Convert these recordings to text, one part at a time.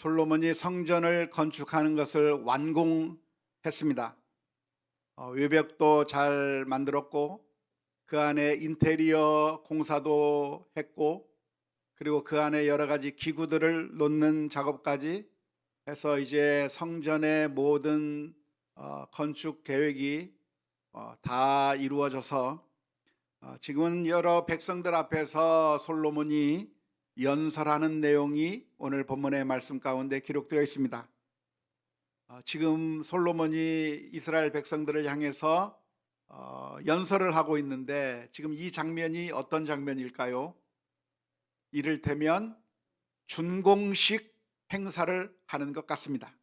솔로몬이 성전을 건축하는 것을 완공했습니다. 외벽도 잘 만들었고 그 안에 인테리어 공사도 했고 그리고 그 안에 여러 가지 기구들을 놓는 작업까지 해서 이제 성전의 모든 건축 계획이 다 이루어져서 지금은 여러 백성들 앞에서 솔로몬이 연설하는 내용이 오늘 본문의 말씀 가운데 기록되어 있습니다. 지금 솔로몬이 이스라엘 백성들을 향해서 연설을 하고 있는데 지금 이 장면이 어떤 장면일까요? 이를테면 준공식 행사를 하는 것 같습니다.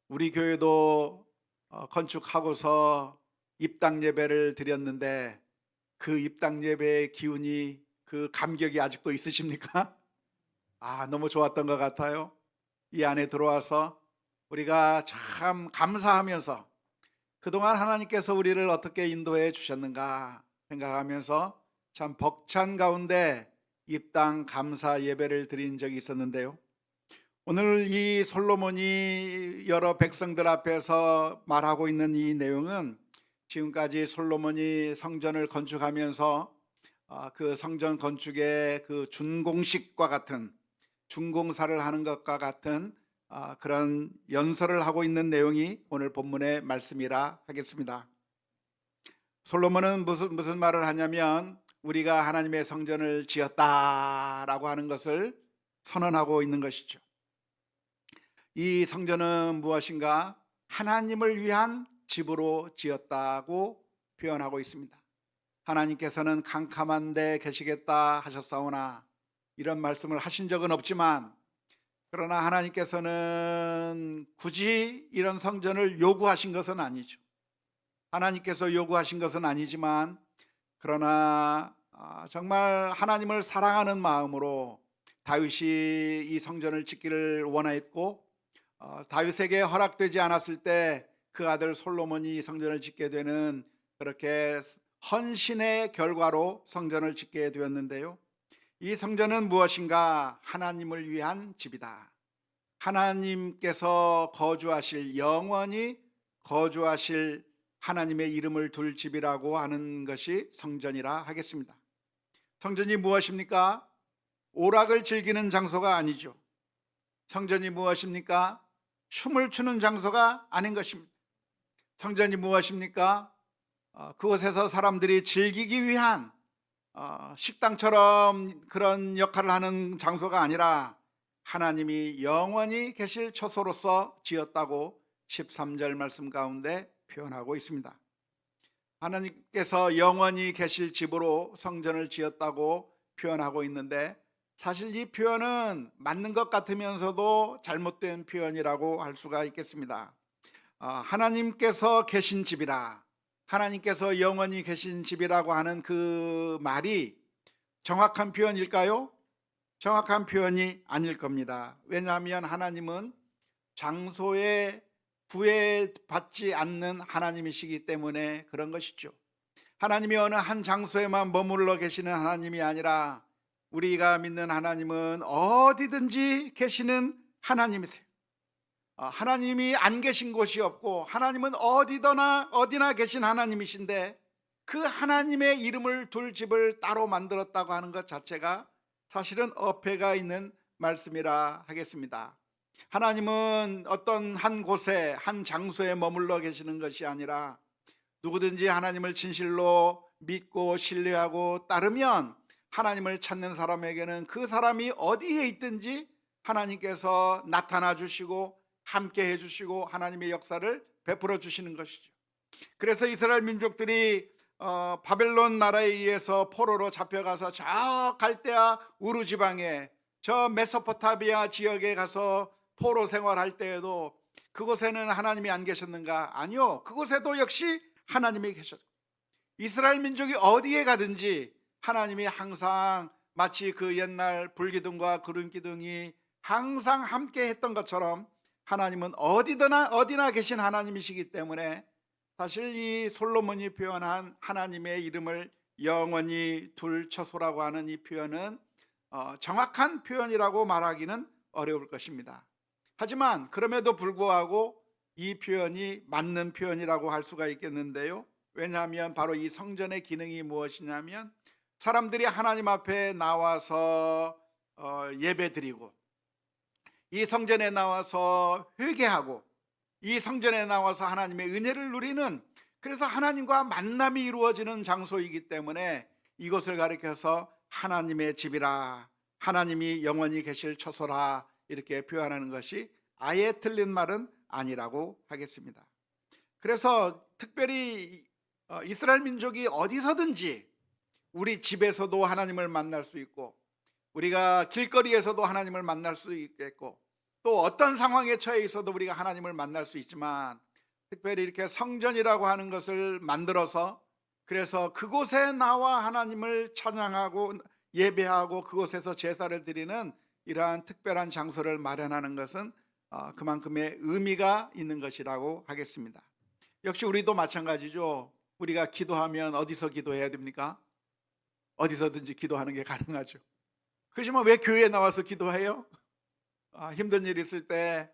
우리 교회도 건축하고서 입당 예배를 드렸는데 그 입당 예배의 기운이, 그 감격이 아직도 있으십니까? 너무 좋았던 것 같아요. 이 안에 들어와서 우리가 참 감사하면서 그동안 하나님께서 우리를 어떻게 인도해 주셨는가 생각하면서 참 벅찬 가운데 입당 감사 예배를 드린 적이 있었는데요. 오늘 이 솔로몬이 여러 백성들 앞에서 말하고 있는 이 내용은 지금까지 솔로몬이 성전을 건축하면서 그 성전 건축의 그 준공식과 같은, 준공사를 하는 것과 같은 그런 연설을 하고 있는 내용이 오늘 본문의 말씀이라 하겠습니다. 솔로몬은 무슨 말을 하냐면 우리가 하나님의 성전을 지었다라고 하는 것을 선언하고 있는 것이죠. 이 성전은 무엇인가? 하나님을 위한 집으로 지었다고 표현하고 있습니다. 하나님께서는 캄캄한 데 계시겠다 하셨사오나 이런 말씀을 하신 적은 없지만, 그러나 하나님께서는 굳이 이런 성전을 요구하신 것은 아니죠. 하나님께서 요구하신 것은 아니지만, 그러나 정말 하나님을 사랑하는 마음으로 다윗이 이 성전을 짓기를 원하였고, 다윗에게 허락되지 않았을 때 그 아들 솔로몬이 성전을 짓게 되는, 그렇게 헌신의 결과로 성전을 짓게 되었는데요. 이 성전은 무엇인가? 하나님을 위한 집이다. 하나님께서 거주하실, 영원히 거주하실 하나님의 이름을 둘 집이라고 하는 것이 성전이라 하겠습니다. 성전이 무엇입니까? 오락을 즐기는 장소가 아니죠. 성전이 무엇입니까? 춤을 추는 장소가 아닌 것입니다. 성전이 무엇입니까? 그곳에서 사람들이 즐기기 위한 식당처럼 그런 역할을 하는 장소가 아니라 하나님이 영원히 계실 처소로서 지었다고 13절 말씀 가운데 표현하고 있습니다. 하나님께서 영원히 계실 집으로 성전을 지었다고 표현하고 있는데, 사실 이 표현은 맞는 것 같으면서도 잘못된 표현이라고 할 수가 있겠습니다. 하나님께서 계신 집이라, 하나님께서 영원히 계신 집이라고 하는 그 말이 정확한 표현일까요? 정확한 표현이 아닐 겁니다. 왜냐하면 하나님은 장소에 구애받지 않는 하나님이시기 때문에 그런 것이죠. 하나님이 어느 한 장소에만 머물러 계시는 하나님이 아니라 우리가 믿는 하나님은 어디든지 계시는 하나님이세요. 하나님이 안 계신 곳이 없고 하나님은 어디나 계신 하나님이신데, 그 하나님의 이름을 둘 집을 따로 만들었다고 하는 것 자체가 사실은 어폐가 있는 말씀이라 하겠습니다. 하나님은 어떤 한 곳에, 한 장소에 머물러 계시는 것이 아니라 누구든지 하나님을 진실로 믿고 신뢰하고 따르면 하나님을 찾는 사람에게는 그 사람이 어디에 있든지 하나님께서 나타나 주시고 함께 해주시고 하나님의 역사를 베풀어 주시는 것이죠. 그래서 이스라엘 민족들이 바벨론 나라에 의해서 포로로 잡혀가서 저 갈대아 우르 지방에, 저 메소포타미아 지역에 가서 포로 생활할 때에도 그곳에는 하나님이 안 계셨는가? 아니요, 그곳에도 역시 하나님이 계셨고, 이스라엘 민족이 어디에 가든지 하나님이 항상 마치 그 옛날 불기둥과 구름기둥이 항상 함께 했던 것처럼 하나님은 어디나 계신 하나님이시기 때문에, 사실 이 솔로몬이 표현한 하나님의 이름을 영원히 둘 처소라고 하는 이 표현은 정확한 표현이라고 말하기는 어려울 것입니다. 하지만 그럼에도 불구하고 이 표현이 맞는 표현이라고 할 수가 있겠는데요. 왜냐하면 바로 이 성전의 기능이 무엇이냐면 사람들이 하나님 앞에 나와서 예배드리고, 이 성전에 나와서 회개하고, 이 성전에 나와서 하나님의 은혜를 누리는, 그래서 하나님과 만남이 이루어지는 장소이기 때문에 이곳을 가리켜서 하나님의 집이라, 하나님이 영원히 계실 처소라 이렇게 표현하는 것이 아예 틀린 말은 아니라고 하겠습니다. 그래서 특별히 이스라엘 민족이 어디서든지 우리 집에서도 하나님을 만날 수 있고, 우리가 길거리에서도 하나님을 만날 수 있겠고, 또 어떤 상황에 처해 있어도 우리가 하나님을 만날 수 있지만, 특별히 이렇게 성전이라고 하는 것을 만들어서, 그래서 그곳에 나와 하나님을 찬양하고 예배하고 그곳에서 제사를 드리는 이러한 특별한 장소를 마련하는 것은 그만큼의 의미가 있는 것이라고 하겠습니다. 역시 우리도 마찬가지죠. 우리가 기도하면 어디서 기도해야 됩니까? 어디서든지 기도하는 게 가능하죠. 그렇지만 왜 교회에 나와서 기도해요? 힘든 일 있을 때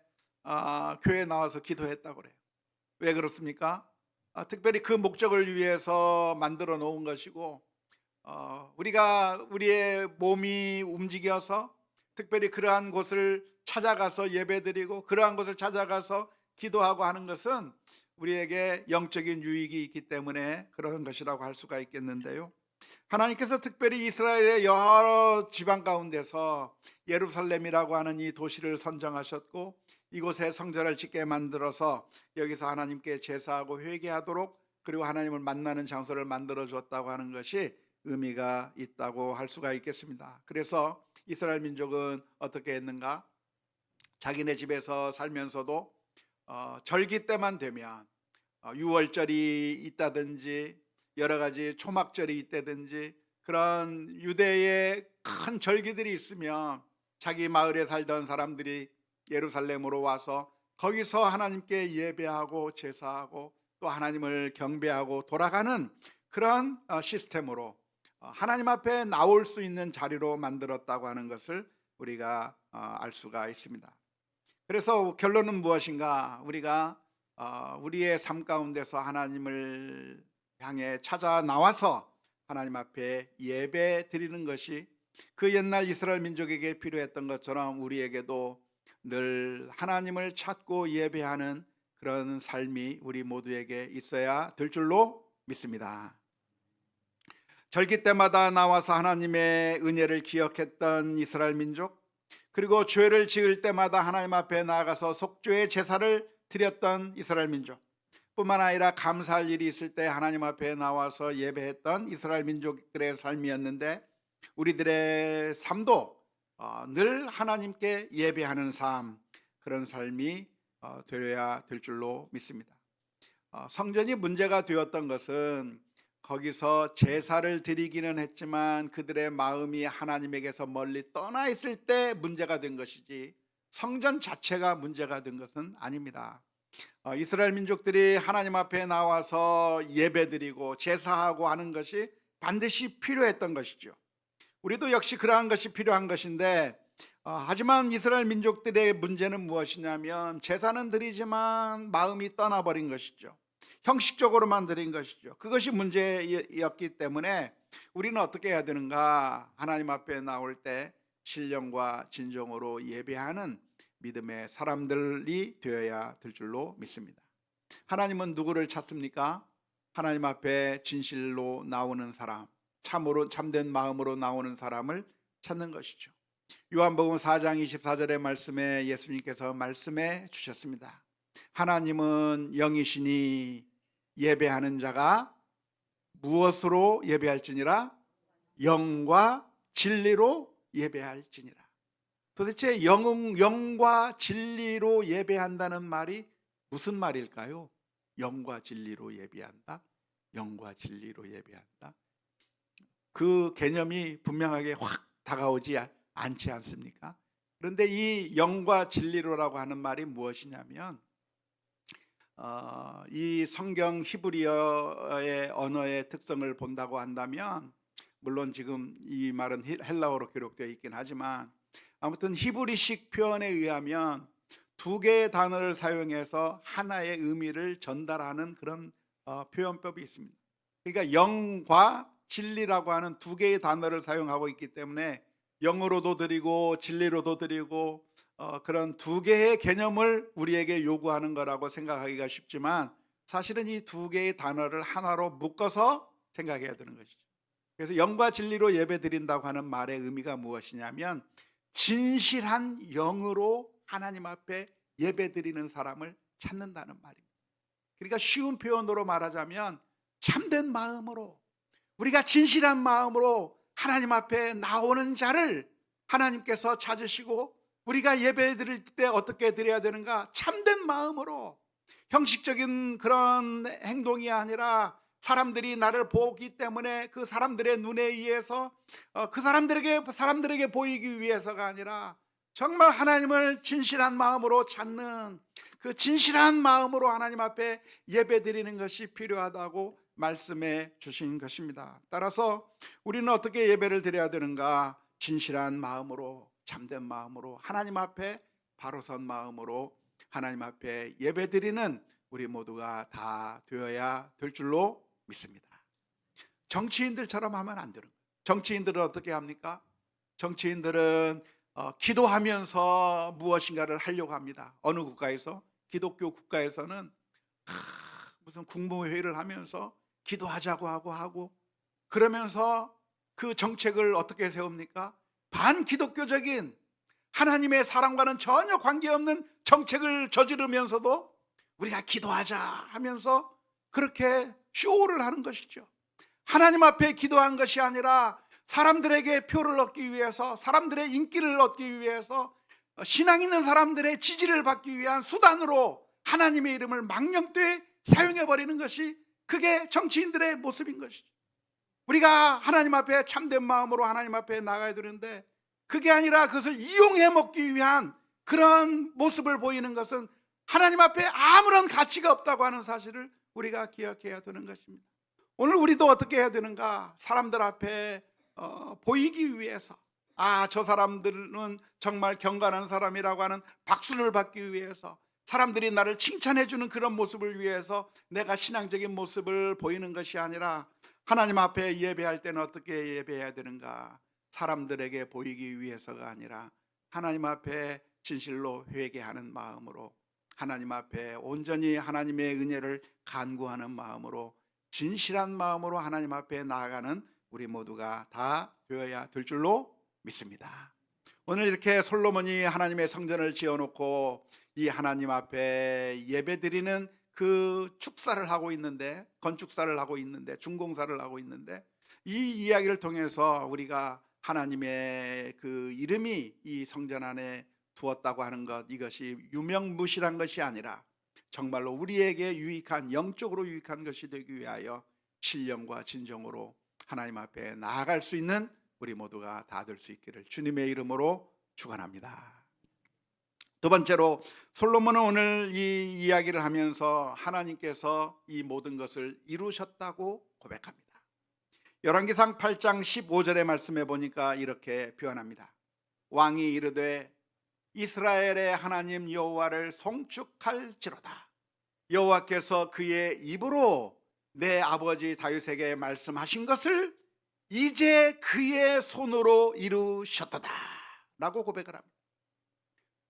교회에 나와서 기도했다고 그래요. 왜 그렇습니까? 특별히 그 목적을 위해서 만들어 놓은 것이고, 우리가 우리의 몸이 움직여서 특별히 그러한 곳을 찾아가서 예배드리고 그러한 곳을 찾아가서 기도하고 하는 것은 우리에게 영적인 유익이 있기 때문에 그런 것이라고 할 수가 있겠는데요. 하나님께서 특별히 이스라엘의 여러 지방 가운데서 예루살렘이라고 하는 이 도시를 선정하셨고, 이곳에 성전을 짓게 만들어서 여기서 하나님께 제사하고 회개하도록, 그리고 하나님을 만나는 장소를 만들어 줬다고 하는 것이 의미가 있다고 할 수가 있겠습니다. 그래서 이스라엘 민족은 어떻게 했는가? 자기네 집에서 살면서도 절기 때만 되면, 유월절이 있다든지 여러 가지 초막절이 있다든지 그런 유대의 큰 절기들이 있으면 자기 마을에 살던 사람들이 예루살렘으로 와서 거기서 하나님께 예배하고 제사하고 또 하나님을 경배하고 돌아가는 그런 시스템으로 하나님 앞에 나올 수 있는 자리로 만들었다고 하는 것을 우리가 알 수가 있습니다. 그래서 결론은 무엇인가? 우리가 우리의 삶 가운데서 하나님을 향해 찾아 나와서 하나님 앞에 예배 드리는 것이 그 옛날 이스라엘 민족에게 필요했던 것처럼 우리에게도 늘 하나님을 찾고 예배하는 그런 삶이 우리 모두에게 있어야 될 줄로 믿습니다. 절기 때마다 나와서 하나님의 은혜를 기억했던 이스라엘 민족, 그리고 죄를 지을 때마다 하나님 앞에 나아가서 속죄의 제사를 드렸던 이스라엘 민족, 뿐만 아니라 감사할 일이 있을 때 하나님 앞에 나와서 예배했던 이스라엘 민족들의 삶이었는데, 우리들의 삶도 늘 하나님께 예배하는 삶, 그런 삶이 되어야 될 줄로 믿습니다. 성전이 문제가 되었던 것은 거기서 제사를 드리기는 했지만 그들의 마음이 하나님에게서 멀리 떠나 있을 때 문제가 된 것이지, 성전 자체가 문제가 된 것은 아닙니다. 이스라엘 민족들이 하나님 앞에 나와서 예배드리고 제사하고 하는 것이 반드시 필요했던 것이죠. 우리도 역시 그러한 것이 필요한 것인데, 하지만 이스라엘 민족들의 문제는 무엇이냐면 제사는 드리지만 마음이 떠나버린 것이죠. 형식적으로만 드린 것이죠. 그것이 문제였기 때문에 우리는 어떻게 해야 되는가? 하나님 앞에 나올 때 신령과 진정으로 예배하는 믿음의 사람들이 되어야 될 줄로 믿습니다. 하나님은 누구를 찾습니까? 하나님 앞에 진실로 나오는 사람, 참으로 참된 마음으로 나오는 사람을 찾는 것이죠. 요한복음 4장 24절의 말씀에 예수님께서 말씀해 주셨습니다. 하나님은 영이시니 예배하는 자가 무엇으로 예배할지니라? 영과 진리로 예배할지니라. 도대체 영과 진리로 예배한다는 말이 무슨 말일까요? 영과 진리로 예배한다? 영과 진리로 예배한다? 그 개념이 분명하게 확 다가오지 않지 않습니까? 그런데 이 영과 진리로라고 하는 말이 무엇이냐면, 이 성경 히브리어의 언어의 특성을 본다고 한다면, 물론 지금 이 말은 헬라어로 기록되어 있긴 하지만 아무튼 히브리식 표현에 의하면 두 개의 단어를 사용해서 하나의 의미를 전달하는 그런 표현법이 있습니다. 그러니까 영과 진리라고 하는 두 개의 단어를 사용하고 있기 때문에 영으로도 드리고 진리로도 드리고 그런 두 개의 개념을 우리에게 요구하는 거라고 생각하기가 쉽지만 사실은 이 두 개의 단어를 하나로 묶어서 생각해야 되는 것이죠. 그래서 영과 진리로 예배 드린다고 하는 말의 의미가 무엇이냐면 진실한 영으로 하나님 앞에 예배 드리는 사람을 찾는다는 말입니다. 그러니까 쉬운 표현으로 말하자면 참된 마음으로, 우리가 진실한 마음으로 하나님 앞에 나오는 자를 하나님께서 찾으시고, 우리가 예배 드릴 때 어떻게 드려야 되는가? 참된 마음으로, 형식적인 그런 행동이 아니라 사람들이 나를 보기 때문에 그 사람들의 눈에 의해서 그 사람들에게 보이기 위해서가 아니라 정말 하나님을 진실한 마음으로 찾는, 그 진실한 마음으로 하나님 앞에 예배 드리는 것이 필요하다고 말씀해 주신 것입니다. 따라서 우리는 어떻게 예배를 드려야 되는가? 진실한 마음으로, 참된 마음으로, 하나님 앞에 바로 선 마음으로 하나님 앞에 예배 드리는 우리 모두가 다 되어야 될 줄로 믿습니다. 정치인들처럼 하면 안 되는 거예요. 정치인들은 어떻게 합니까? 정치인들은 기도하면서 무엇인가를 하려고 합니다. 어느 국가에서, 기독교 국가에서는 무슨 국무회의를 하면서 기도하자고 하고 그러면서 그 정책을 어떻게 세웁니까? 반기독교적인, 하나님의 사랑과는 전혀 관계없는 정책을 저지르면서도 우리가 기도하자 하면서 그렇게 쇼를 하는 것이죠. 하나님 앞에 기도한 것이 아니라 사람들에게 표를 얻기 위해서, 사람들의 인기를 얻기 위해서, 신앙 있는 사람들의 지지를 받기 위한 수단으로 하나님의 이름을 망령되이 사용해버리는 것이, 그게 정치인들의 모습인 것이죠. 우리가 하나님 앞에 참된 마음으로 하나님 앞에 나가야 되는데 그게 아니라 그것을 이용해 먹기 위한 그런 모습을 보이는 것은 하나님 앞에 아무런 가치가 없다고 하는 사실을 우리가 기억해야 되는 것입니다. 오늘 우리도 어떻게 해야 되는가? 사람들 앞에 보이기 위해서, 저 사람들은 정말 경건한 사람이라고 하는 박수를 받기 위해서, 사람들이 나를 칭찬해 주는 그런 모습을 위해서 내가 신앙적인 모습을 보이는 것이 아니라 하나님 앞에 예배할 때는 어떻게 예배해야 되는가? 사람들에게 보이기 위해서가 아니라 하나님 앞에 진실로 회개하는 마음으로, 하나님 앞에 온전히 하나님의 은혜를 간구하는 마음으로, 진실한 마음으로 하나님 앞에 나아가는 우리 모두가 다 되어야 될 줄로 믿습니다. 오늘 이렇게 솔로몬이 하나님의 성전을 지어놓고 이 하나님 앞에 예배드리는 그 축사를 하고 있는데, 건축사를 하고 있는데, 중공사를 하고 있는데, 이 이야기를 통해서 우리가 하나님의 그 이름이 이 성전 안에 두었다고 하는 것, 이것이 유명무실한 것이 아니라 정말로 우리에게 유익한, 영적으로 유익한 것이 되기 위하여 신령과 진정으로 하나님 앞에 나아갈 수 있는 우리 모두가 다 될 수 있기를 주님의 이름으로 축원합니다. 두 번째로, 솔로몬은 오늘 이 이야기를 하면서 하나님께서 이 모든 것을 이루셨다고 고백합니다. 열왕기상 8장 15절의 말씀에 보니까 이렇게 표현합니다. 왕이 이르되 이스라엘의 하나님 여호와를 송축할지로다. 여호와께서 그의 입으로 내 아버지 다윗에게 말씀하신 것을 이제 그의 손으로 이루셨도다 라고 고백을 합니다.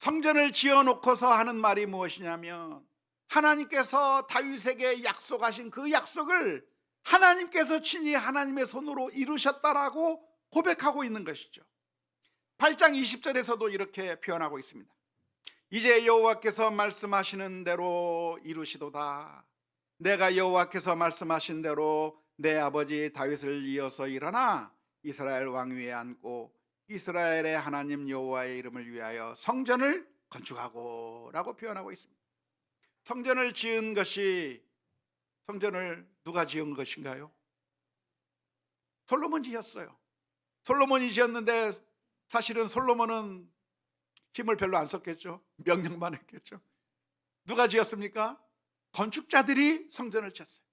성전을 지어놓고서 하는 말이 무엇이냐면 하나님께서 다윗에게 약속하신 그 약속을 하나님께서 친히 하나님의 손으로 이루셨다라고 고백하고 있는 것이죠. 8장 20절에서도 이렇게 표현하고 있습니다. 이제 여호와께서 말씀하시는 대로 이루시도다. 내가 여호와께서 말씀하신 대로 내 아버지 다윗을 이어서 일어나 이스라엘 왕위에 앉고 이스라엘의 하나님 여호와의 이름을 위하여 성전을 건축하고 라고 표현하고 있습니다. 성전을 지은 것이, 성전을 누가 지은 것인가요? 솔로몬이 지었어요. 솔로몬이 지었는데 사실은 솔로몬은 힘을 별로 안 썼겠죠. 명령만 했겠죠. 누가 지었습니까? 건축자들이 성전을 지었어요.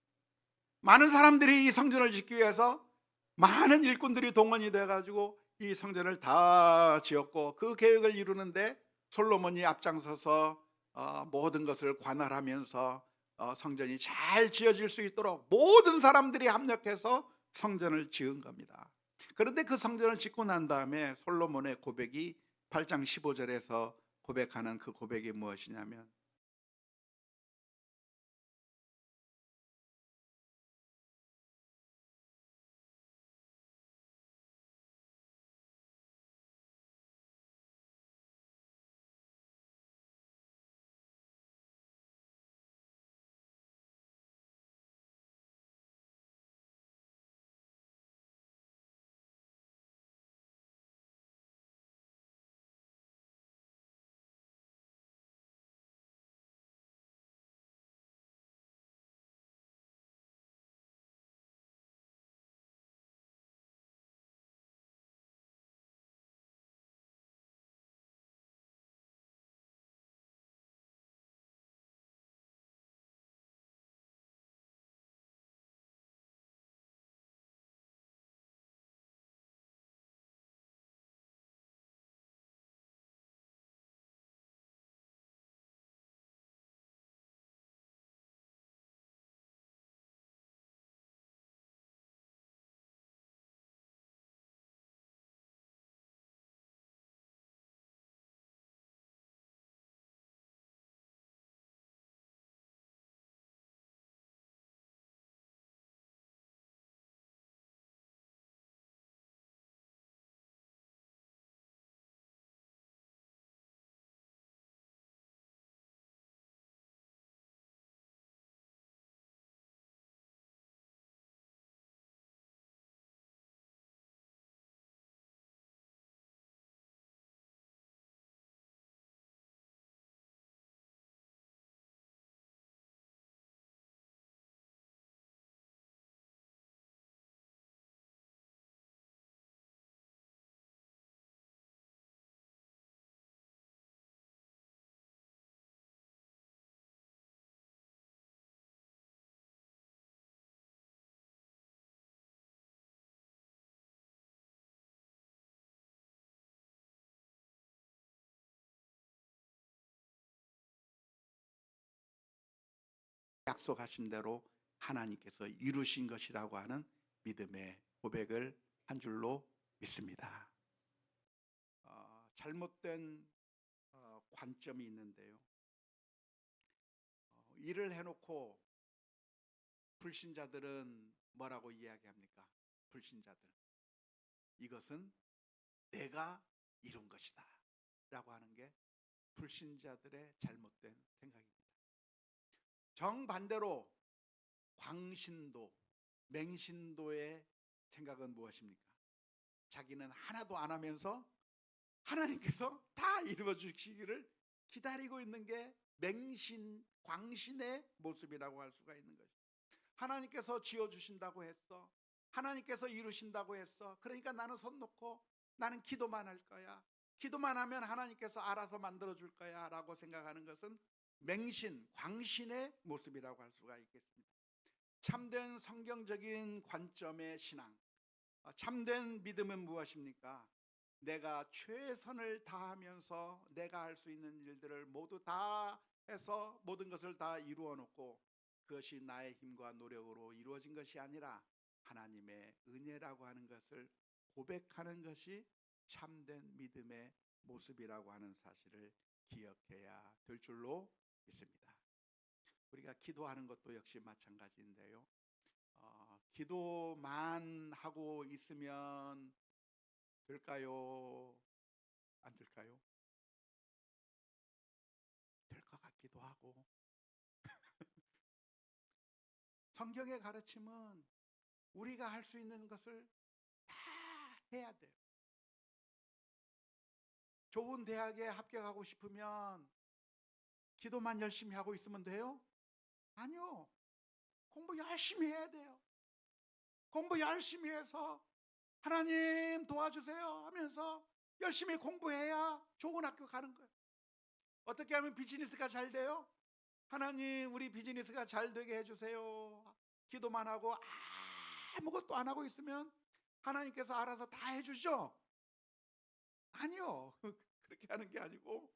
많은 사람들이 이 성전을 짓기 위해서 많은 일꾼들이 동원이 돼가지고 이 성전을 다 지었고 그 계획을 이루는데 솔로몬이 앞장서서 모든 것을 관할하면서 성전이 잘 지어질 수 있도록 모든 사람들이 합력해서 성전을 지은 겁니다. 그런데 그 성전을 짓고 난 다음에 솔로몬의 고백이 8장 15절에서 고백하는 그 고백이 무엇이냐면, 약속하신 대로 하나님께서 이루신 것이라고 하는 믿음의 고백을 한 줄로 믿습니다. 잘못된 관점이 있는데요. 일을 해놓고 불신자들은 뭐라고 이야기합니까? 불신자들은 이것은 내가 이룬 것이다 라고 하는 게 불신자들의 잘못된 생각입니다. 정반대로 광신도, 맹신도의 생각은 무엇입니까? 자기는 하나도 안 하면서 하나님께서 다 이루어 주시기를 기다리고 있는 게 맹신, 광신의 모습이라고 할 수가 있는 것이죠. 하나님께서 지어주신다고 했어, 하나님께서 이루신다고 했어, 그러니까 나는 손 놓고 나는 기도만 할 거야, 기도만 하면 하나님께서 알아서 만들어줄 거야 라고 생각하는 것은 맹신, 광신의 모습이라고 할 수가 있겠습니다. 참된 성경적인 관점의 신앙, 참된 믿음은 무엇입니까? 내가 최선을 다하면서 내가 할 수 있는 일들을 모두 다 해서 모든 것을 다 이루어 놓고 그것이 나의 힘과 노력으로 이루어진 것이 아니라 하나님의 은혜라고 하는 것을 고백하는 것이 참된 믿음의 모습이라고 하는 사실을 기억해야 될 줄로 믿습니다. 우리가 기도하는 것도 역시 마찬가지인데요. 기도만 하고 있으면 될까요? 안 될까요? 될 것 같기도 하고. 성경의 가르침은 우리가 할 수 있는 것을 다 해야 돼요. 좋은 대학에 합격하고 싶으면 기도만 열심히 하고 있으면 돼요? 아니요. 공부 열심히 해야 돼요. 공부 열심히 해서 하나님 도와주세요 하면서 열심히 공부해야 좋은 학교 가는 거예요. 어떻게 하면 비즈니스가 잘 돼요? 하나님 우리 비즈니스가 잘 되게 해주세요. 기도만 하고 아무것도 안 하고 있으면 하나님께서 알아서 다 해주죠. 아니요. 그렇게 하는 게 아니고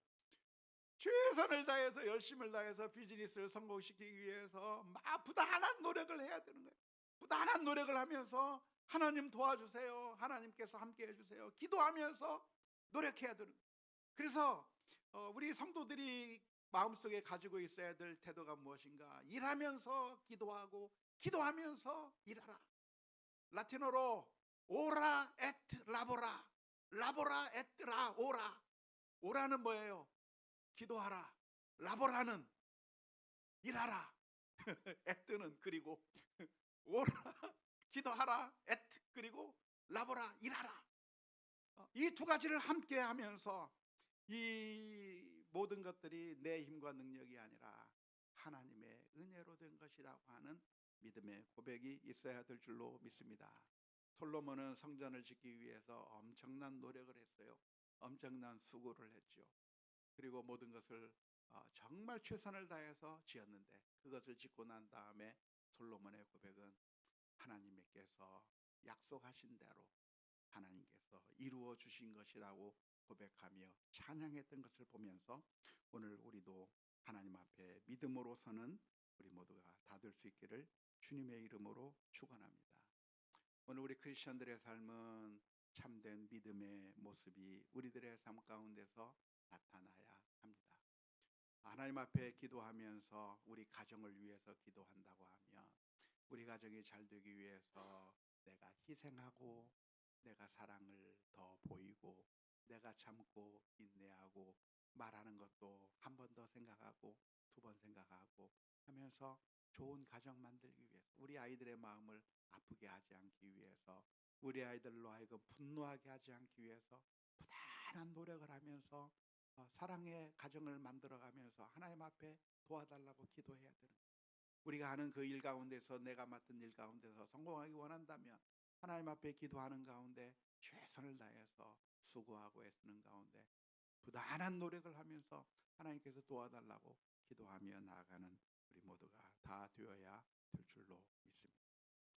최선을 다해서 열심을 다해서 비즈니스를 성공시키기 위해서 막 부단한 노력을 해야 되는 거예요. 부단한 노력을 하면서 하나님 도와주세요. 하나님께서 함께 해주세요. 기도하면서 노력해야 되는 거예요. 그래서 우리 성도들이 마음속에 가지고 있어야 될 태도가 무엇인가? 일하면서 기도하고 기도하면서 일하라. 라틴어로 오라 에트 라보라, 라보라 에트 라 오라. 오라는 뭐예요? 기도하라. 라보라는 일하라. 에트는 그리고 오라 기도하라. 에트 그리고 라보라 일하라. 이 두 가지를 함께 하면서 이 모든 것들이 내 힘과 능력이 아니라 하나님의 은혜로 된 것이라고 하는 믿음의 고백이 있어야 될 줄로 믿습니다. 솔로몬은 성전을 짓기 위해서 엄청난 노력을 했어요. 엄청난 수고를 했죠. 그리고 모든 것을 정말 최선을 다해서 지었는데 그것을 짓고 난 다음에 솔로몬의 고백은 하나님께서 약속하신 대로 하나님께서 이루어 주신 것이라고 고백하며 찬양했던 것을 보면서 오늘 우리도 하나님 앞에 믿음으로 서는 우리 모두가 다 될 수 있기를 주님의 이름으로 축원합니다. 오늘 우리 크리스천들의 삶은 참된 믿음의 모습이 우리들의 삶 가운데서 나타나야 합니다. 하나님 앞에 기도하면서 우리 가정을 위해서 기도한다고 하면 우리 가정이 잘 되기 위해서 내가 희생하고 내가 사랑을 더 보이고 내가 참고 인내하고 말하는 것도 한 번 더 생각하고 두 번 생각하고 하면서 좋은 가정 만들기 위해서 우리 아이들의 마음을 아프게 하지 않기 위해서 우리 아이들로 하여금 분노하게 하지 않기 위해서 부단한 노력을 하면서 사랑의 가정을 만들어가면서 하나님 앞에 도와달라고 기도해야 되는 거예요. 우리가 하는 그 일 가운데서 내가 맡은 일 가운데서 성공하기 원한다면 하나님 앞에 기도하는 가운데 최선을 다해서 수고하고 애쓰는 가운데 부단한 노력을 하면서 하나님께서 도와달라고 기도하며 나아가는 우리 모두가 다 되어야 될 줄로 믿습니다.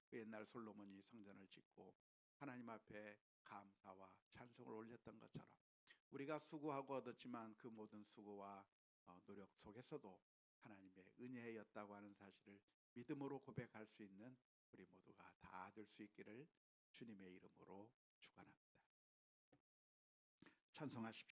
그 옛날 솔로몬이 성전을 짓고 하나님 앞에 감사와 찬송을 올렸던 것처럼 우리가 수고하고 얻었지만 그 모든 수고와 노력 속에서도 하나님의 은혜였다고 하는 사실을 믿음으로 고백할 수 있는 우리 모두가 다 될 수 있기를 주님의 이름으로 축원합니다. 찬송하십시오.